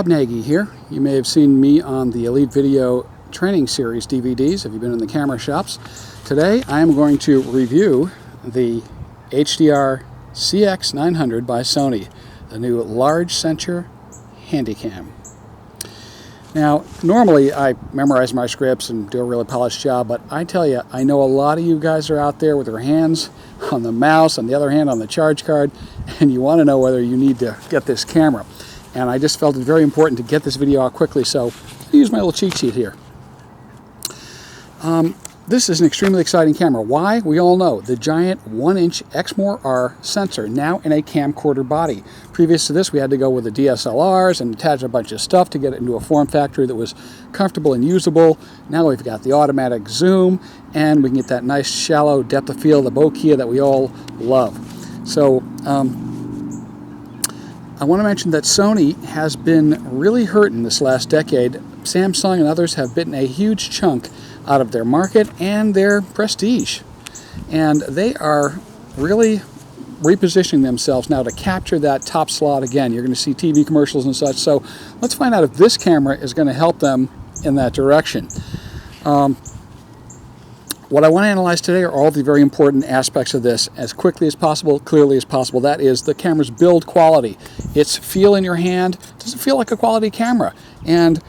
Bob Nagy here. You may have seen me on the Elite Video Training Series DVDs if you've been in the camera shops. Today I am going to review the HDR-CX900 by Sony, the new large sensor Handycam. Now, normally I memorize my scripts and do a really polished job, but I tell you, I know a lot of you guys are out there with your hands on the mouse, on the other hand on the charge card, and you want to know whether you need to get this camera. And I just felt it very important to get this video out quickly, so I'll use my little cheat sheet here. This is an extremely exciting camera. Why? We all know the giant 1-inch Exmor-R sensor, now in a camcorder body. Previous to this, we had to go with the DSLRs and attach a bunch of stuff to get it into a form factor that was comfortable and usable. Now we've got the automatic zoom, and we can get that nice shallow depth of field, the bokeh that we all love. So I want to mention that Sony has been really hurting this last decade. Samsung and others have bitten a huge chunk out of their market and their prestige. And they are really repositioning themselves now to capture that top slot again. You're going to see TV commercials and such. So let's find out if this camera is going to help them in that direction. What I want to analyze today are all the very important aspects of this as quickly as possible, clearly as possible. That is the camera's build quality. Its feel in your hand. Does it feel like a quality camera? And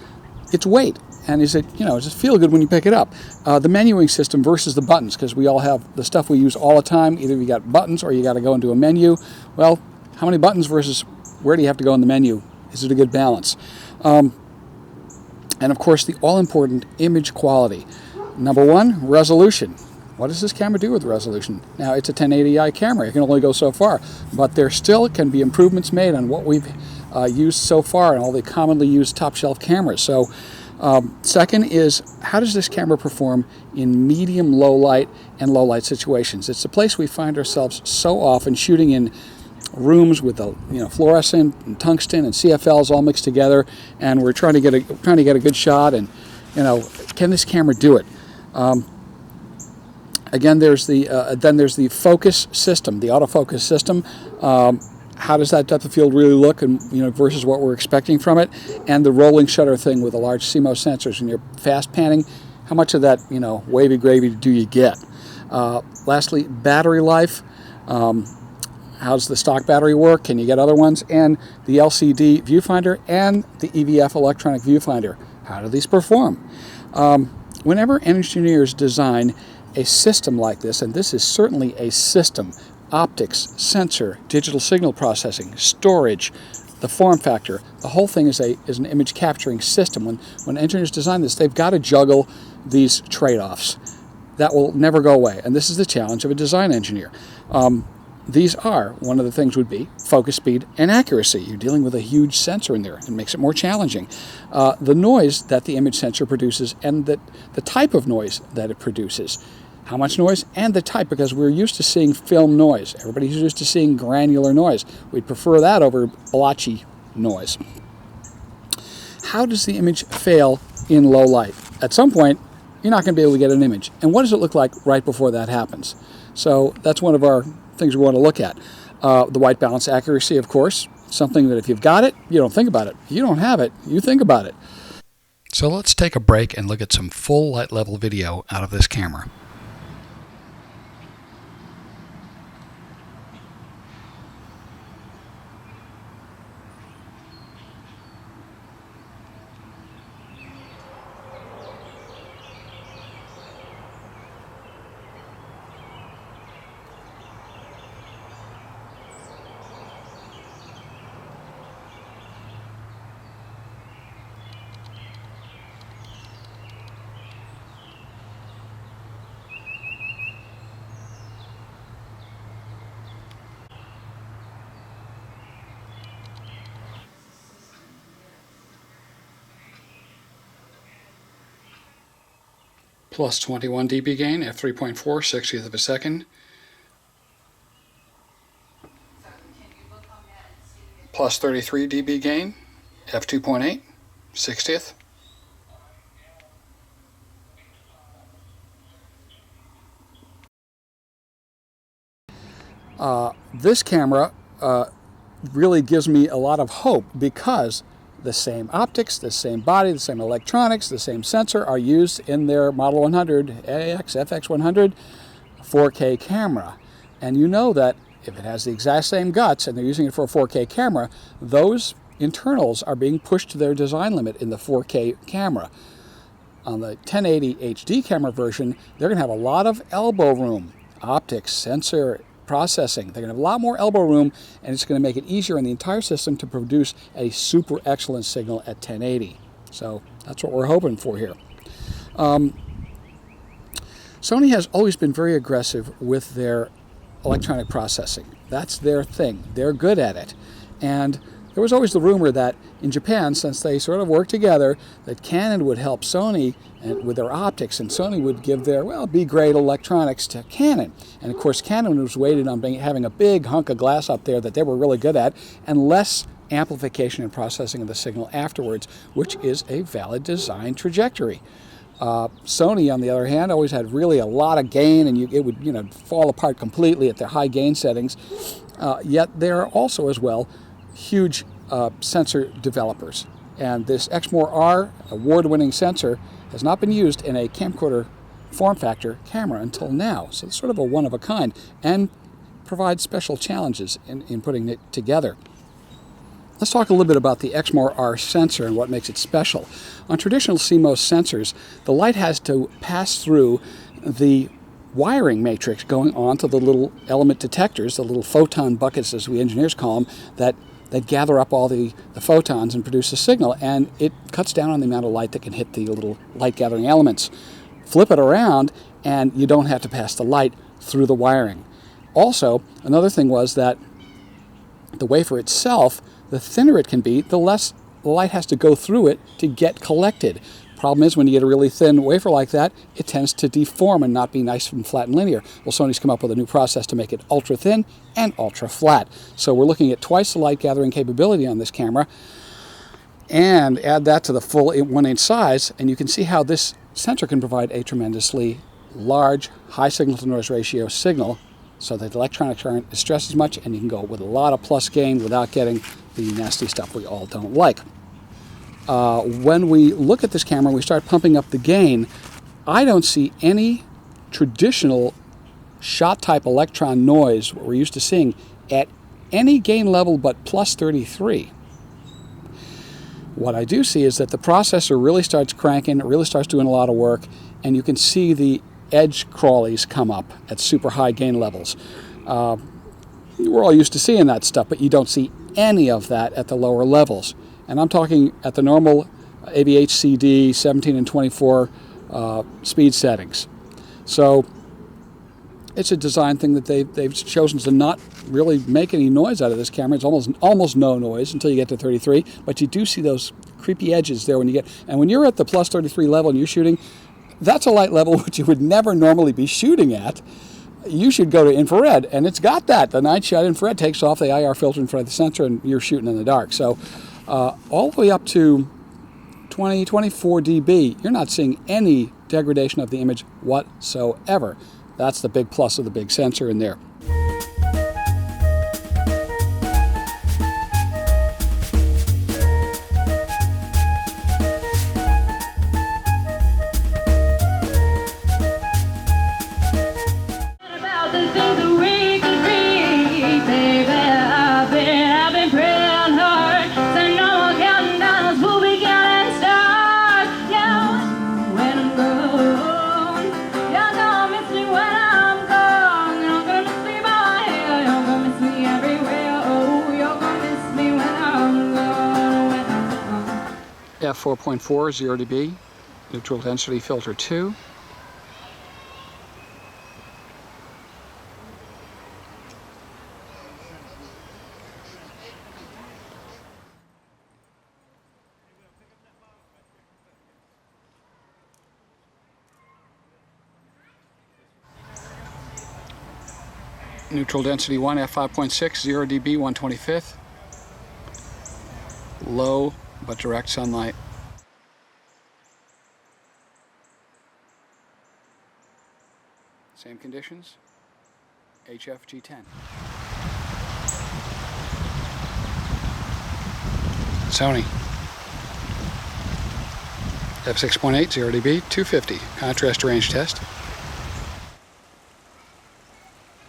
its weight. And is it, does it feel good when you pick it up? The menuing system versus the buttons, because we all have the stuff we use all the time. Either you got buttons or you got to go into a menu. Well, how many buttons versus where do you have to go in the menu? Is it a good balance? And of course, the all-important image quality. Number one, resolution. What does this camera do with resolution? Now, it's a 1080i camera. It can only go so far. But there still can be improvements made on what we've used so far and all the commonly used top-shelf cameras. So, second is, how does this camera perform in medium low light and low light situations? It's a place we find ourselves so often shooting in rooms with the fluorescent and tungsten and CFLs all mixed together, and we're trying to get a good shot. And can this camera do it? Again, there's the focus system, the autofocus system. How does that depth of field really look, and versus what we're expecting from it? And the rolling shutter thing with the large CMOS sensors. When you're fast panning, how much of that wavy gravy do you get? Lastly, battery life. How does the stock battery work? Can you get other ones? And the LCD viewfinder and the EVF electronic viewfinder. How do these perform? Whenever engineers design a system like this, and this is certainly a system, optics, sensor, digital signal processing, storage, the form factor, the whole thing is an image capturing system. When engineers design this, they've got to juggle these trade-offs. That will never go away, and this is the challenge of a design engineer. These are, one of the things would be focus speed and accuracy. You're dealing with a huge sensor in there. It makes it more challenging. The noise that the image sensor produces and the type of noise that it produces. How much noise and the type, because we're used to seeing film noise. Everybody's used to seeing granular noise. We'd prefer that over blotchy noise. How does the image fail in low light? At some point, you're not going to be able to get an image. And what does it look like right before that happens? So that's one of our things we want to look at. The white balance accuracy, of course, something that if you've got it, you don't think about it. If you don't have it, you think about it. So let's take a break and look at some full light level video out of this camera. Plus 21 dB gain, f3.4, 60th of a second. Plus 33 dB gain, f2.8, 60th. This camera really gives me a lot of hope because The same optics, the same body, the same electronics, the same sensor are used in their Model 100, AX, FX100 4K camera. And you know that if it has the exact same guts and they're using it for a 4K camera, those internals are being pushed to their design limit in the 4K camera. On the 1080 HD camera version, they're going to have a lot of elbow room, optics, sensor, processing. They're going to have a lot more elbow room, and it's going to make it easier in the entire system to produce a super excellent signal at 1080. So that's what we're hoping for here. Sony has always been very aggressive with their electronic processing. That's their thing. They're good at it. And there was always the rumor that in Japan, since they sort of work together, that Canon would help Sony with their optics, and Sony would give their, well, B-grade electronics to Canon. And of course, Canon was waiting on having a big hunk of glass up there that they were really good at, and less amplification and processing of the signal afterwards, which is a valid design trajectory. Sony, on the other hand, always had really a lot of gain, and it would fall apart completely at their high gain settings. Yet they're also, as well, huge sensor developers. And this Exmor-R award-winning sensor has not been used in a camcorder form factor camera until now. So it's sort of a one-of-a-kind and provides special challenges in putting it together. Let's talk a little bit about the Exmor-R sensor and what makes it special. On traditional CMOS sensors, the light has to pass through the wiring matrix going on to the little element detectors, the little photon buckets, as we engineers call them, that gather up all the photons and produce a signal, and it cuts down on the amount of light that can hit the little light-gathering elements. Flip it around, and you don't have to pass the light through the wiring. Also, another thing was that the wafer itself, the thinner it can be, the less light has to go through it to get collected. Problem is, when you get a really thin wafer like that, it tends to deform and not be nice and flat and linear. Well, Sony's come up with a new process to make it ultra thin and ultra flat. So we're looking at twice the light gathering capability on this camera, and add that to the full 1-inch size, and you can see how this sensor can provide a tremendously large, high signal-to-noise ratio signal, so that the electronics aren't stressed as much, and you can go with a lot of plus gain without getting the nasty stuff we all don't like. When we look at this camera and we start pumping up the gain, I don't see any traditional shot-type electron noise, what we're used to seeing, at any gain level but plus 33. What I do see is that the processor really starts cranking, it really starts doing a lot of work, and you can see the edge crawlies come up at super high gain levels. We're all used to seeing that stuff, but you don't see any of that at the lower levels. And I'm talking at the normal AVHCD 17 and 24 speed settings. So it's a design thing that they've chosen to not really make any noise out of this camera. It's almost no noise until you get to 33, but you do see those creepy edges there when you get, and when you're at the plus 33 level and you're shooting, that's a light level which you would never normally be shooting at. You should go to infrared, and it's got that. The night shot infrared takes off the IR filter in front of the sensor, and you're shooting in the dark. So all the way up to 20, 24 dB, you're not seeing any degradation of the image whatsoever. That's the big plus of the big sensor in there. F4.4, 0 dB, neutral density filter 2. Neutral density 1, f5.6, 0 dB, 1/25. Low but direct sunlight. Same conditions, HFG10. Sony. f6.8, 0 dB, 250. Contrast range test.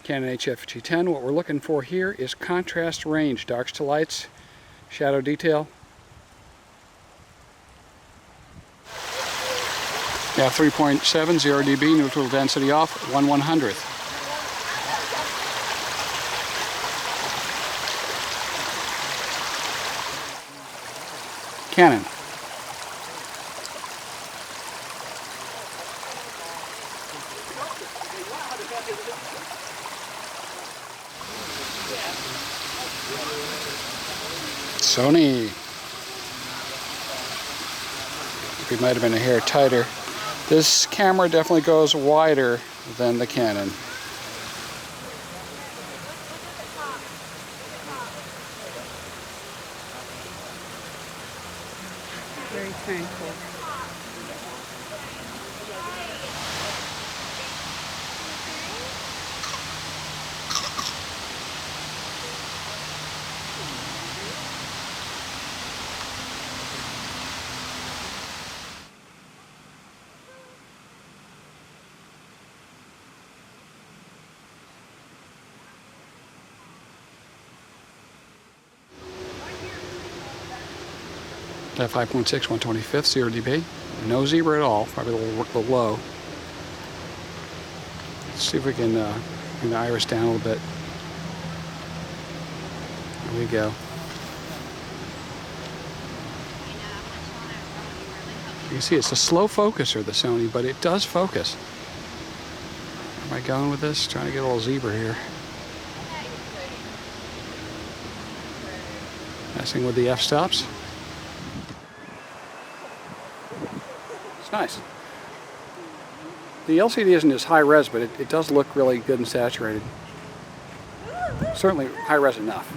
Canon HFG10. What we're looking for here is contrast range, darks to lights, shadow detail. Yeah, 3.7, 0 dB, neutral density off, 1/100th. Canon. Sony. It might have been a hair tighter. This camera definitely goes wider than the Canon. Very tranquil. At 5.6, 1/25th, 0 dB. No zebra at all, probably a little low. Let's see if we can bring the iris down a little bit. There we go. You can see it's a slow focuser, the Sony, but it does focus. Where am I going with this? Trying to get a little zebra here. Messing with the f-stops. It's nice. The LCD isn't as high res, but it does look really good and saturated. Certainly high res enough.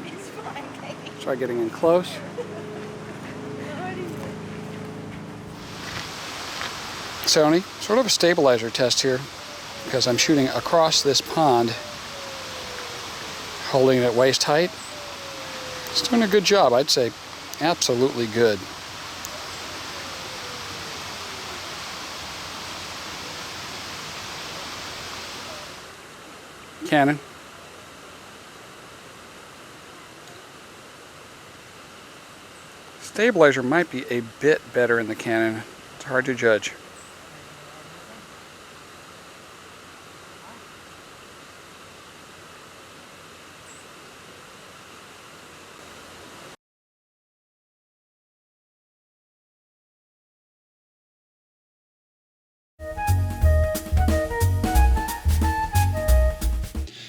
Try getting in close. Sony, sort of a stabilizer test here, because I'm shooting across this pond, holding it at waist height. It's doing a good job, I'd say. Absolutely good. Canon. Stabilizer might be a bit better in the Canon. It's hard to judge.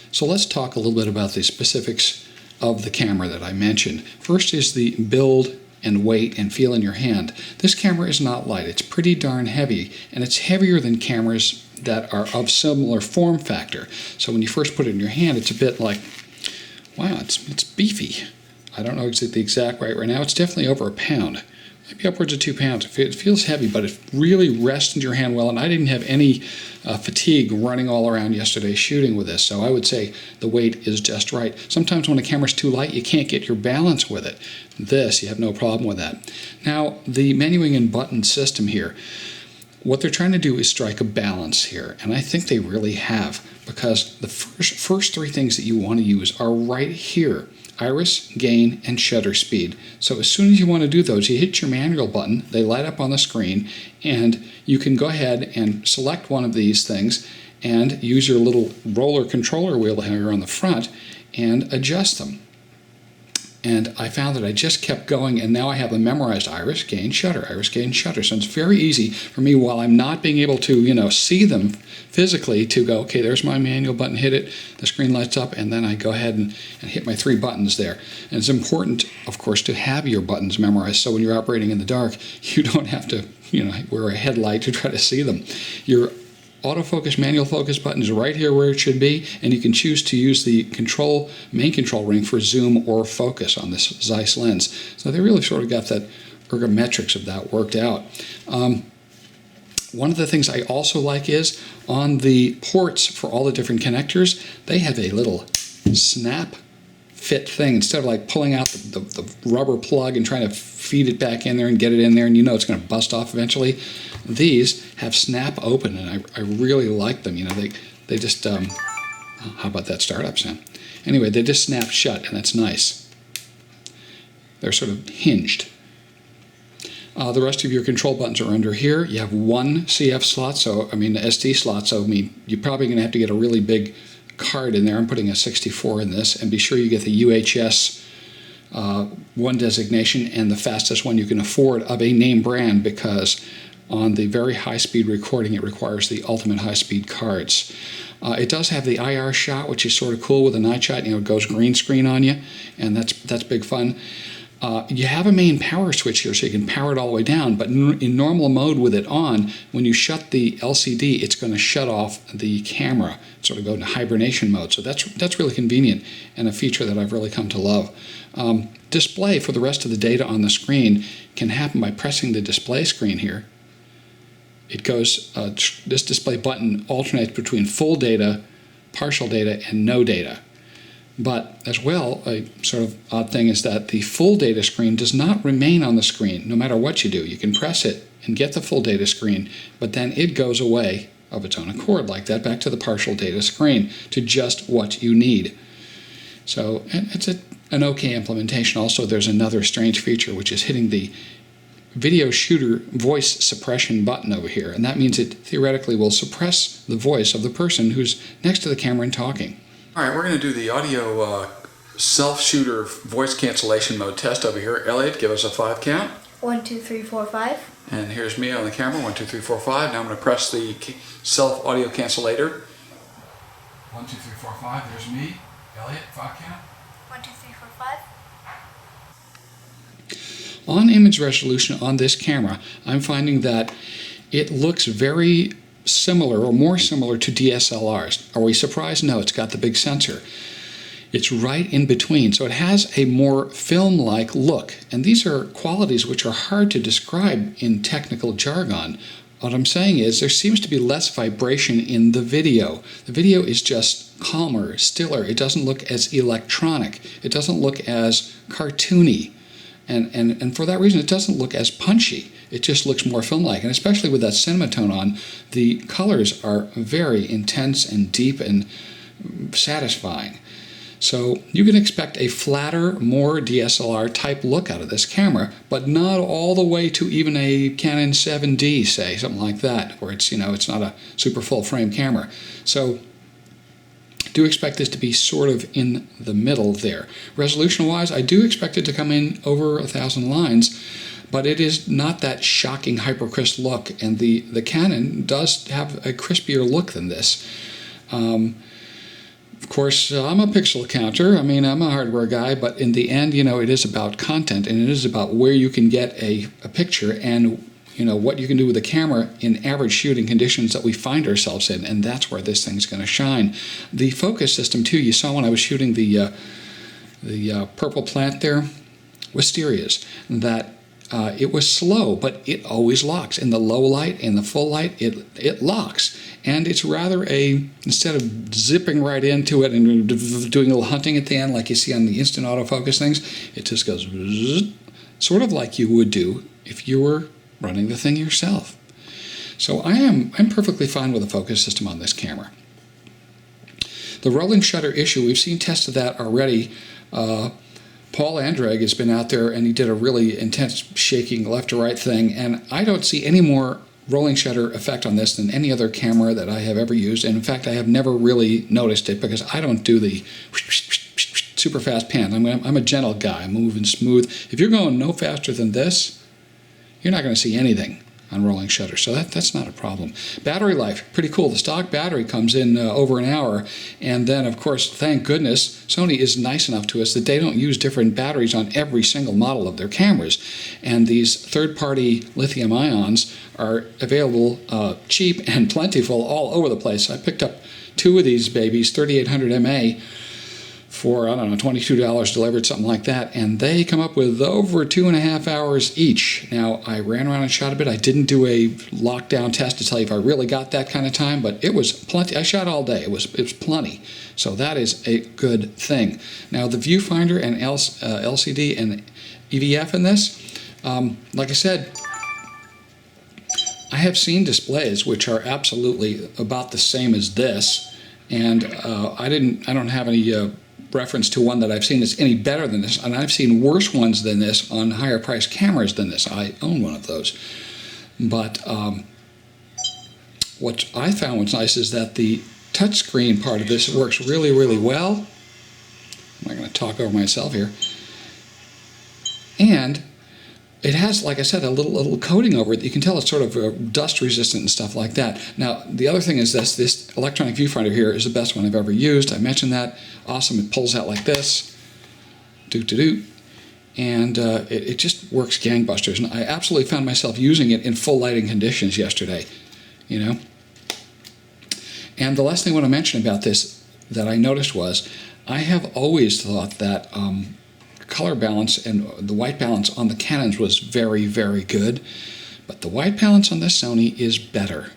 So let's talk a little bit about the specifics of the camera that I mentioned. First is the build and weight and feel in your hand. This camera is not light. It's pretty darn heavy, and it's heavier than cameras that are of similar form factor. So when you first put it in your hand, it's a bit like, wow, it's beefy. I don't know the exact weight right now. It's definitely over a pound. Maybe upwards of 2 pounds. It feels heavy, but it really rests in your hand well, and I didn't have any fatigue running all around yesterday shooting with this, so I would say the weight is just right. Sometimes when a camera's too light, you can't get your balance with it. This, you have no problem with that. Now, the menuing and button system here, what they're trying to do is strike a balance here, and I think they really have, because the first three things that you want to use are right here. Iris, gain, and shutter speed. So as soon as you want to do those, you hit your manual button, they light up on the screen, and you can go ahead and select one of these things and use your little roller controller wheel here on the front and adjust them. And I found that I just kept going, and now I have them memorized: iris, gain, shutter, iris, gain, shutter. So it's very easy for me, while I'm not being able to, see them physically, to go, okay, there's my manual button, hit it, the screen lights up, and then I go ahead and hit my 3 buttons there. And it's important, of course, to have your buttons memorized, so when you're operating in the dark, you don't have to, wear a headlight to try to see them. Your autofocus, manual focus button is right here where it should be, and you can choose to use the main control ring for zoom or focus on this Zeiss lens. So they really sort of got that ergonomics of that worked out. One of the things I also like is on the ports for all the different connectors, they have a little snap fit thing. Instead of like pulling out the rubber plug and trying to feed it back in there and get it in there, and you know it's going to bust off eventually, these have snap open, and I really like them. You know, they just how about that startup sound? Anyway, they just snap shut, and that's nice. They're sort of hinged. The rest of your control buttons are under here. You have one CF slot, SD slot, so I mean, you're probably going to have to get a really big card in there. I'm putting a 64 in this, and be sure you get the UHS one designation and the fastest one you can afford of a name brand, because on the very high-speed recording it requires the ultimate high-speed cards. It does have the IR shot, which is sort of cool with a night shot. You know, it goes green screen on you, and that's big fun. You have a main power switch here, so you can power it all the way down, but in normal mode with it on, when you shut the LCD, it's going to shut off the camera, sort of go into hibernation mode. So that's really convenient and a feature that I've really come to love. Display for the rest of the data on the screen can happen by pressing the display screen here. It goes, this display button alternates between full data, partial data, and no data. But as well, a sort of odd thing is that the full data screen does not remain on the screen no matter what you do. You can press it and get the full data screen, but then it goes away of its own accord like that, back to the partial data screen, to just what you need. So it's an okay implementation. Also, there's another strange feature, which is hitting the video shooter voice suppression button over here, and that means it theoretically will suppress the voice of the person who's next to the camera and talking. All right, we're going to do the audio self-shooter voice cancellation mode test over here. Elliot, give us a 5 count. 1, 2, 3, 4, 5. And here's me on the camera, 1, 2, 3, 4, 5. Now I'm going to press the self-audio cancellator. 1, 2, 3, 4, 5. There's me. Elliot, 5 count. 1, 2, 3, 4, 5. On image resolution on this camera, I'm finding that it looks very similar or more similar to DSLRs. Are we surprised? No, it's got the big sensor. It's right in between, so it has a more film-like look, and these are qualities which are hard to describe in technical jargon. What I'm saying is there seems to be less vibration in the video. The video is just calmer, stiller. It doesn't look as electronic. It doesn't look as cartoony. And for that reason, it doesn't look as punchy. It just looks more film-like. And especially with that Cinematone on, the colors are very intense and deep and satisfying. So you can expect a flatter, more DSLR type look out of this camera, but not all the way to even a Canon 7D, say, something like that, where it's, you know, it's not a super full frame camera. So do expect this to be sort of in the middle there. Resolution-wise, I do expect it to come in over 1,000 lines, but it is not that shocking hyper-crisp look, and the Canon does have a crispier look than this. Of course, I'm a pixel counter. I mean, I'm a hardware guy, but in the end, you know, it is about content, and it is about where you can get a picture and, you know, what you can do with the camera in average shooting conditions that we find ourselves in, and that's where this thing's going to shine. The focus system, too, you saw when I was shooting the purple plant there, Wisterias, that it was slow, but it always locks. In the low light, in the full light, it locks. And it's rather instead of zipping right into it and doing a little hunting at the end like you see on the instant autofocus things, it just goes sort of like you would do if you were running the thing yourself. So I'm perfectly fine with the focus system on this camera. The rolling shutter issue, we've seen tests of that already. Paul Andrade has been out there and he did a really intense shaking left to right thing, and I don't see any more rolling shutter effect on this than any other camera that I have ever used, and in fact I have never really noticed it because I don't do the super fast pan. I'm a gentle guy. I'm moving smooth. If you're going no faster than this, you're not going to see anything on rolling shutter, so that's not a problem. Battery life, pretty cool. The stock battery comes in over an hour, and then of course, thank goodness, Sony is nice enough to us that they don't use different batteries on every single model of their cameras, and these third-party lithium ions are available cheap and plentiful all over the place. I picked up 2 of these babies, 3800 mAh, for, I don't know, $22 delivered, something like that, and they come up with over 2.5 hours each. Now, I ran around and shot a bit. I didn't do a lockdown test to tell you if I really got that kind of time, but it was plenty. I shot all day. It was plenty. So that is a good thing. Now, the viewfinder and LCD and EVF in this, like I said, I have seen displays which are absolutely about the same as this, and I don't have any reference to one that I've seen that's any better than this, and I've seen worse ones than this on higher priced cameras than this. I own one of those. But what I found was nice is that the touchscreen part of this works really, really well. I'm not going to talk over myself here. And it has, like I said, a little coating over it. You can tell it's sort of dust resistant and stuff like that. Now, the other thing is this electronic viewfinder here is the best one I've ever used. I mentioned that. Awesome. It pulls out like this. Doot-to-doot. And it just works gangbusters. And I absolutely found myself using it in full lighting conditions yesterday, you know. And the last thing I want to mention about this that I noticed was I have always thought that color balance and the white balance on the Canons was very, very good, but the white balance on this Sony is better.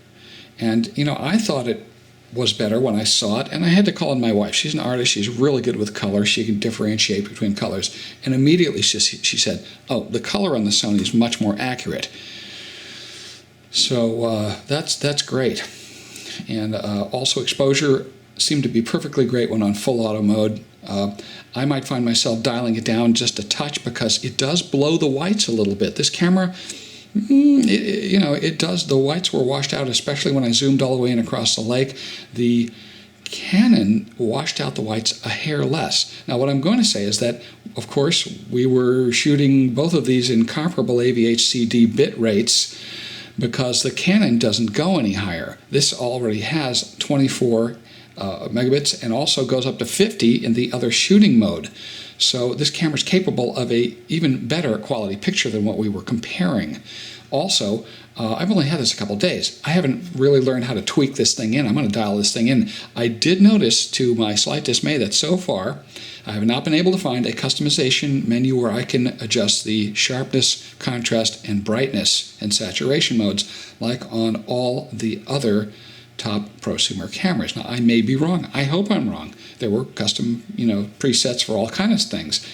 And you know, I thought it was better when I saw it, and I had to call in my wife. She's an artist. She's really good with color. She can differentiate between colors. And immediately she said, oh, the color on the Sony is much more accurate. So that's great. And also exposure seemed to be perfectly great when on full auto mode. I might find myself dialing it down just a touch because it does blow the whites a little bit. This camera, it does. The whites were washed out, especially when I zoomed all the way in across the lake. The Canon washed out the whites a hair less. Now, what I'm going to say is that, of course, we were shooting both of these in comparable AVHCD bit rates because the Canon doesn't go any higher. This already has 24 megabits and also goes up to 50 in the other shooting mode. So this camera is capable of a even better quality picture than what we were comparing. Also, I've only had this a couple days. I haven't really learned how to tweak this thing in. I'm going to dial this thing in. I did notice, to my slight dismay, that so far I have not been able to find a customization menu where I can adjust the sharpness, contrast, and brightness and saturation modes like on all the other top prosumer cameras. Now, I may be wrong. I hope I'm wrong. There were custom, presets for all kinds of things.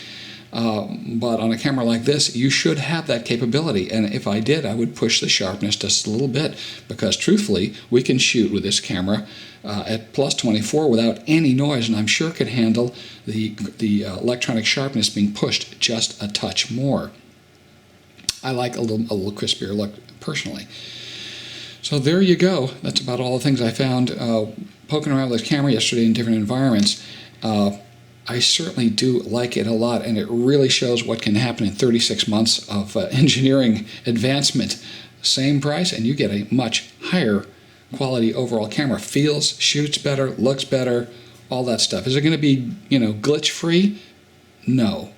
But on a camera like this, you should have that capability. And if I did, I would push the sharpness just a little bit because, truthfully, we can shoot with this camera at plus 24 without any noise, and I'm sure could handle the electronic sharpness being pushed just a touch more. I like a little crispier look personally. So there you go. That's about all the things I found poking around with this camera yesterday in different environments. I certainly do like it a lot, and it really shows what can happen in 36 months of engineering advancement. Same price, and you get a much higher quality overall camera. Feels, shoots better, looks better, all that stuff. Is it going to be, glitch-free? No.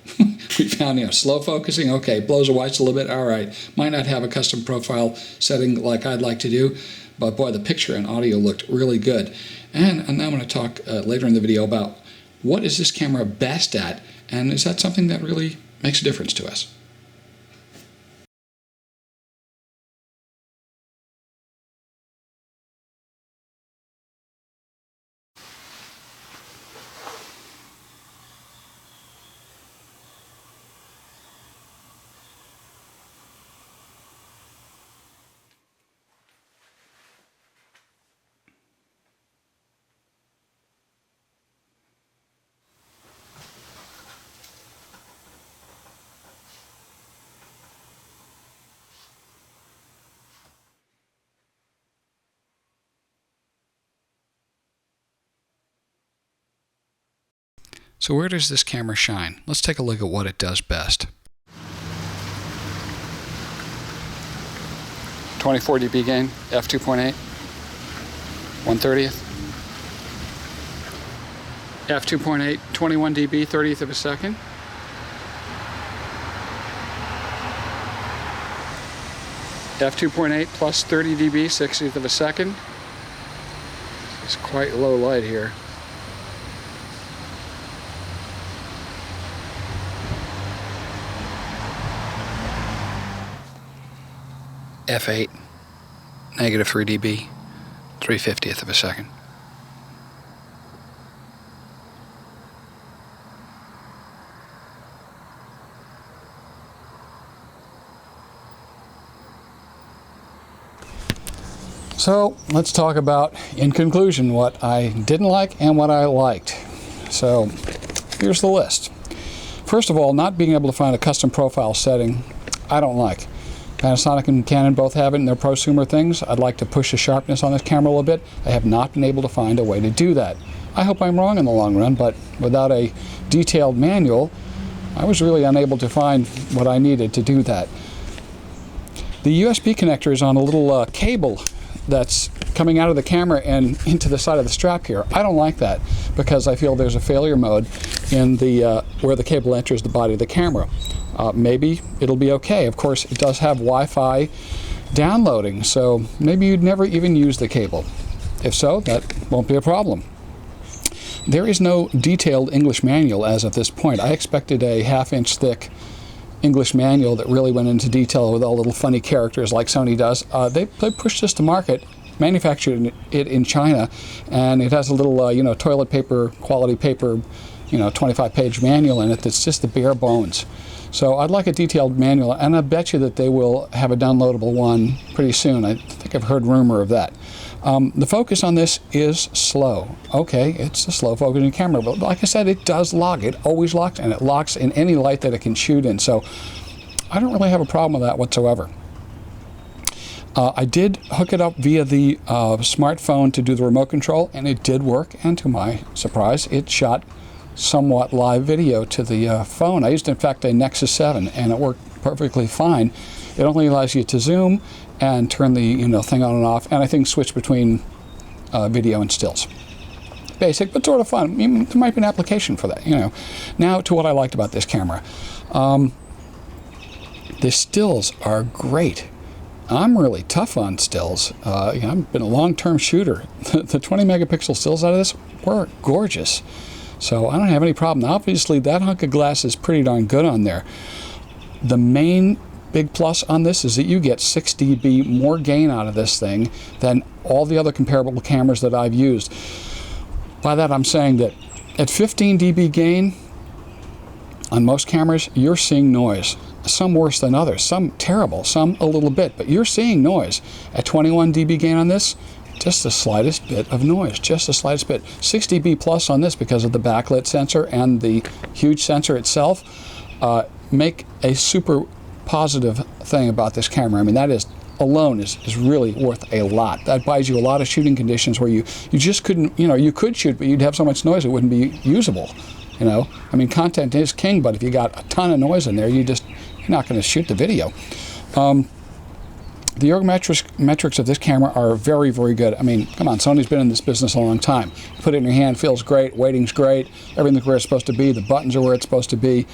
We found, slow focusing, okay, blows the whites a little bit, all right. Might not have a custom profile setting like I'd like to do, but boy, the picture and audio looked really good. And now I'm going to talk later in the video about what is this camera best at, and is that something that really makes a difference to us? So where does this camera shine? Let's take a look at what it does best. 24 dB gain, f2.8, 1/30th. f2.8, 21 dB, 30th of a second. f2.8 plus 30 dB, 60th of a second. It's quite low light here. f8, negative 3 dB, 3/50th of a second. So let's talk about, in conclusion, what I didn't like and what I liked. So here's the list. First of all, not being able to find a custom profile setting, I don't like. Panasonic and Canon both have it in their prosumer things. I'd like to push the sharpness on this camera a little bit. I have not been able to find a way to do that. I hope I'm wrong in the long run, but without a detailed manual, I was really unable to find what I needed to do that. The USB connector is on a little cable that's coming out of the camera and into the side of the strap here. I don't like that because I feel there's a failure mode in the where the cable enters the body of the camera. Maybe it'll be okay. Of course, it does have Wi-Fi downloading, so maybe you'd never even use the cable. If so, that won't be a problem. There is no detailed English manual as of this point. I expected a half-inch thick English manual that really went into detail with all little funny characters like Sony does. They pushed this to market, manufactured it in China, and it has a little, you know, toilet paper, quality paper, you know, 25-page manual in it that's just the bare bones. So I'd like a detailed manual, and I bet you that they will have a downloadable one pretty soon. I think I've heard rumor of that. The focus on this is slow. Okay, it's a slow focusing camera, but like I said, it does lock. It always locks, and it locks in any light that it can shoot in. So I don't really have a problem with that whatsoever. I did hook it up via the smartphone to do the remote control, and it did work. And to my surprise, it shot somewhat live video to the phone. I used, in fact, a Nexus 7, and it worked perfectly fine. It only allows you to zoom and turn the thing on and off, and I think switch between video and stills. Basic, but sort of fun. There might be an application for that. Now to what I liked about this camera. The stills are great. I'm really tough on stills. I've been a long-term shooter. The 20 megapixel stills out of this were gorgeous. So I don't have any problem. Now, obviously, that hunk of glass is pretty darn good on there. The main big plus on this is that you get 6 dB more gain out of this thing than all the other comparable cameras that I've used. By that, I'm saying that at 15 dB gain on most cameras, you're seeing noise. Some worse than others, some terrible, some a little bit, but you're seeing noise. At 21 dB gain on this, just the slightest bit of noise, just the slightest bit. 6 dB plus on this because of the backlit sensor and the huge sensor itself make a super positive thing about this camera. I mean, that is alone is really worth a lot. That buys you a lot of shooting conditions where you just couldn't, you could shoot, but you'd have so much noise it wouldn't be usable. I mean, content is king, but if you got a ton of noise in there, you're not going to shoot the video. The ergometrics of this camera are very, very good. I mean, come on, Sony's been in this business a long time. You put it in your hand, feels great, weighting's great, everything's where it's supposed to be, the buttons are where it's supposed to be.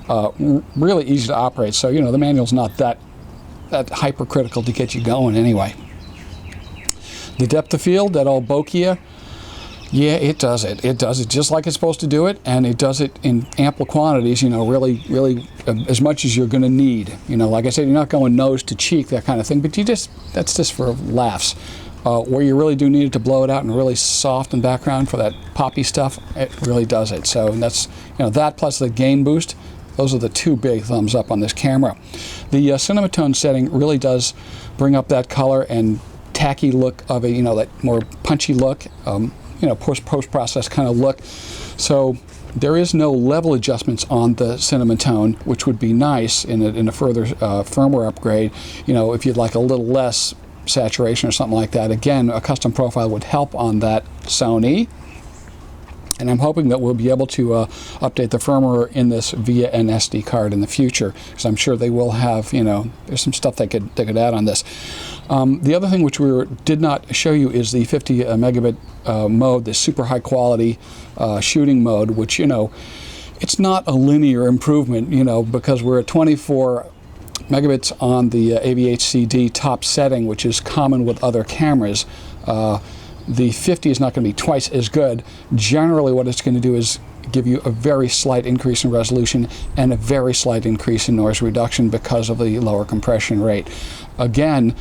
Really easy to operate, so the manual's not that hypercritical to get you going anyway. The depth of field, that old bokeh, yeah, it does it. It does it just like it's supposed to do it, and it does it in ample quantities, really, really as much as you're going to need. Like I said, you're not going nose to cheek, that kind of thing, but that's just for laughs. Where you really do need it to blow it out and really soft in the background for that poppy stuff, it really does it. So that's, that plus the gain boost, those are the two big thumbs up on this camera. The cinematone setting really does bring up that color and tacky look of a, that more punchy look, post-process kind of look. So there is no level adjustments on the cinematone, which would be nice in a further firmware upgrade. If you'd like a little less saturation or something like that. Again, a custom profile would help on that, Sony. And I'm hoping that we'll be able to update the firmware in this via an SD card in the future, because I'm sure they will have, there's some stuff they could add on this. The other thing which we did not show you is the 50 megabit mode, this super high quality shooting mode, which, it's not a linear improvement, because we're at 24 megabits on the AVHCD top setting, which is common with other cameras. The 50 is not going to be twice as good. Generally, what it's going to do is, give you a very slight increase in resolution and a very slight increase in noise reduction because of the lower compression rate. Again,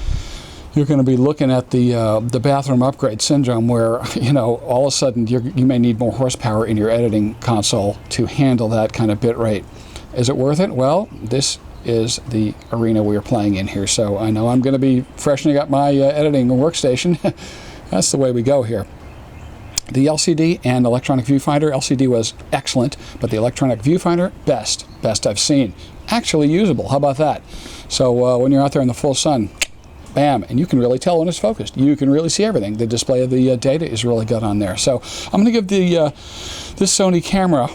you're going to be looking at the bathroom upgrade syndrome where, you know, all of a sudden you may need more horsepower in your editing console to handle that kind of bit rate. Is it worth it? Well, this is the arena we are playing in here. So I know I'm going to be freshening up my editing workstation. That's the way we go here. The LCD and electronic viewfinder, LCD was excellent, but the electronic viewfinder, best I've seen. Actually usable, how about that? So when you're out there in the full sun, bam, and you can really tell when it's focused. You can really see everything. The display of the data is really good on there. So I'm going to give this Sony camera,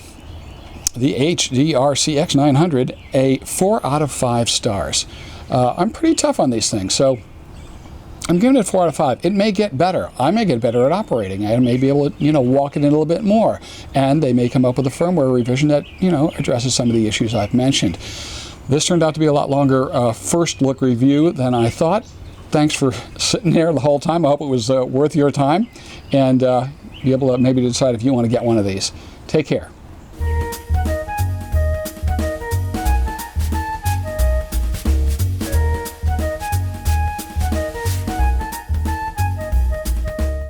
the HDR-CX900, a 4 out of 5 stars. I'm pretty tough on these things, so I'm giving it a 4 out of 5. It may get better. I may get better at operating. I may be able to, you know, walk it in a little bit more. And they may come up with a firmware revision that, you know, addresses some of the issues I've mentioned. This turned out to be a lot longer first look review than I thought. Thanks for sitting there the whole time. I hope it was worth your time. And be able to maybe decide if you want to get one of these. Take care.